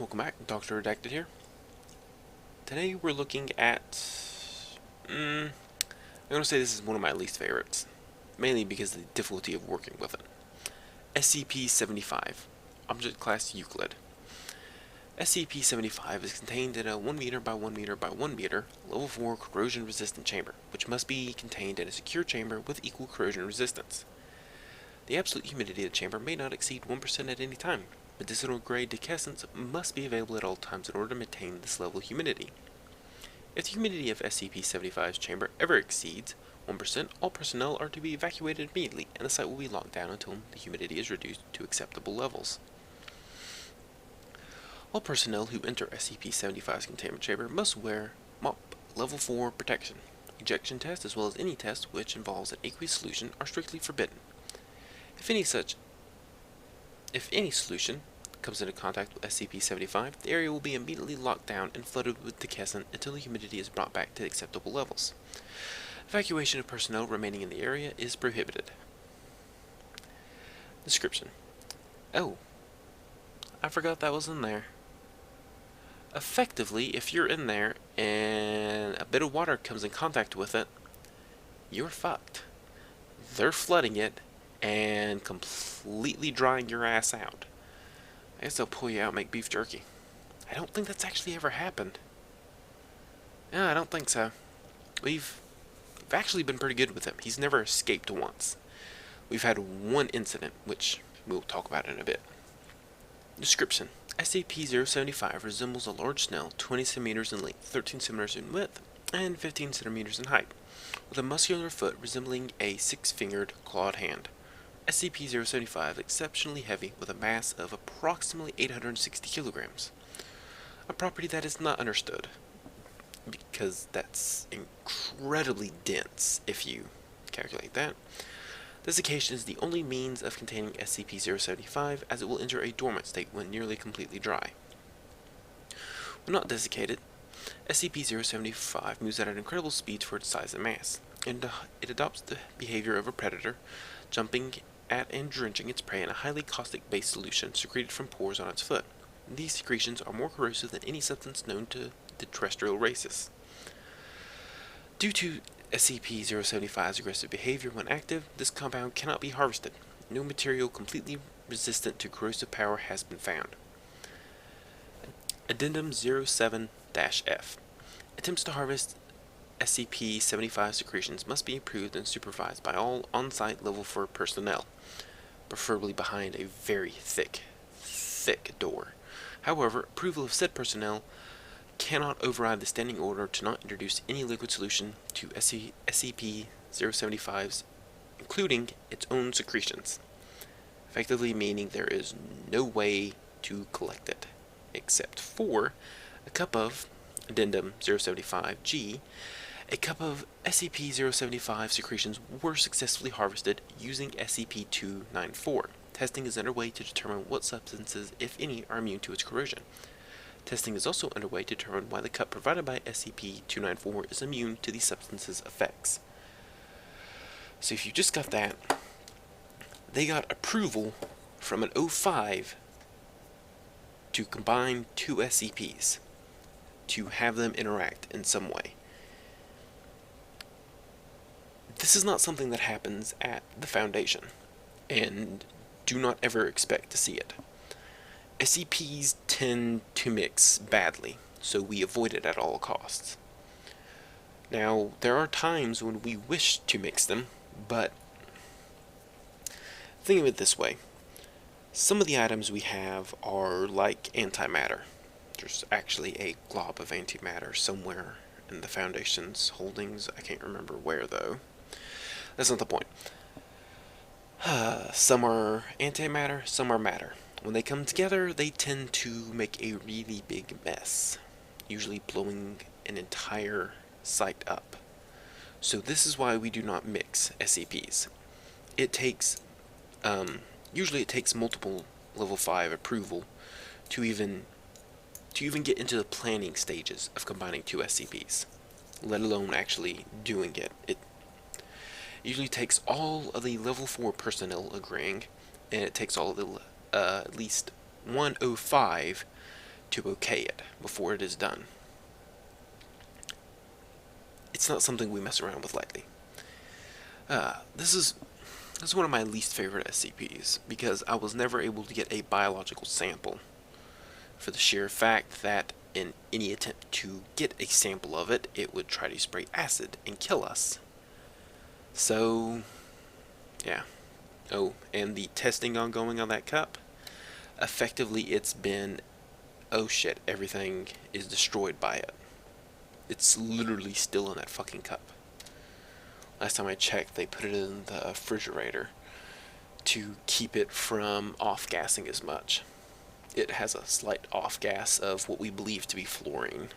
Welcome back, Dr. Redacted here. Today we're looking at... I'm going to say this is one of my least favorites, mainly because of the difficulty of working with it. SCP-075, Object Class Euclid. SCP-075 is contained in a 1 meter by 1 meter by 1 meter, level 4 corrosion-resistant chamber, which must be contained in a secure chamber with equal corrosion resistance. The absolute humidity of the chamber may not exceed 1% at any time. Medicinal-grade decescents must be available at all times in order to maintain this level of humidity. If the humidity of SCP-075's chamber ever exceeds 1%, all personnel are to be evacuated immediately, and the site will be locked down until the humidity is reduced to acceptable levels. All personnel who enter SCP-075's containment chamber must wear MOP Level 4 protection. Ejection tests, as well as any test which involves an aqueous solution, are strictly forbidden. If any solution comes into contact with SCP-075, the area will be immediately locked down and flooded with decescent until the humidity is brought back to acceptable levels. Evacuation of personnel remaining in the area is prohibited. Description. Oh, I forgot that was in there. Effectively, if you're in there and a bit of water comes in contact with it, you're fucked. They're flooding it and completely drying your ass out. I guess they'll pull you out and make beef jerky. I don't think that's actually ever happened. No, I don't think so. We've actually been pretty good with him. He's never escaped once. We've had one incident, which we'll talk about in a bit. Description. SCP-075 resembles a large snail 20 centimeters in length, 13 centimeters in width, and 15 centimeters in height, with a muscular foot resembling a 6-fingered clawed hand. SCP-075 is exceptionally heavy with a mass of approximately 860 kilograms, a property that is not understood, because that's incredibly dense if you calculate that. Desiccation is the only means of containing SCP-075, as it will enter a dormant state when nearly completely dry. When not desiccated, SCP-075 moves at an incredible speed for its size and mass, and it adopts the behavior of a predator, jumping at and drenching its prey in a highly caustic-based solution secreted from pores on its foot. These secretions are more corrosive than any substance known to the terrestrial races. Due to SCP-075's aggressive behavior when active, this compound cannot be harvested. No material completely resistant to corrosive power has been found. Addendum 07-F. Attempts to harvest SCP-75 secretions must be approved and supervised by all on-site level 4 personnel, preferably behind a very thick door. However, approval of said personnel cannot override the standing order to not introduce any liquid solution to SCP-075's, including its own secretions, effectively meaning there is no way to collect it, except for a cup of Addendum 075-G. A cup of SCP-075 secretions were successfully harvested using SCP-294. Testing is underway to determine what substances, if any, are immune to its corrosion. Testing is also underway to determine why the cup provided by SCP-294 is immune to these substances' effects. So if you just got that, they got approval from an 05 to combine two SCPs, to have them interact in some way. This is not something that happens at the Foundation, and do not ever expect to see it. SCPs tend to mix badly, so we avoid it at all costs. Now, there are times when we wish to mix them, but think of it this way. Some of the items we have are like antimatter. There's actually a glob of antimatter somewhere in the Foundation's holdings. I can't remember where, though. That's not the point. Some are antimatter, some are matter. When they come together, they tend to make a really big mess, usually blowing an entire site up. So this is why we do not mix SCPs. It takes, usually it takes multiple level 5 approval to even get into the planning stages of combining two SCPs, let alone actually doing it. It usually takes all of the level 4 personnel agreeing, and it takes all of the at least 105 to okay it before it is done. It's not something we mess around with lightly. This is one of my least favorite SCPs, because I was never able to get a biological sample, for the sheer fact that in any attempt to get a sample of it, it would try to spray acid and kill us. So, yeah. Oh, and the testing ongoing on that cup, effectively it's been, oh shit, everything is destroyed by it. It's literally still in that fucking cup. Last time I checked, they put it in the refrigerator to keep it from off-gassing as much. It has a slight off-gas of what we believe to be fluorine.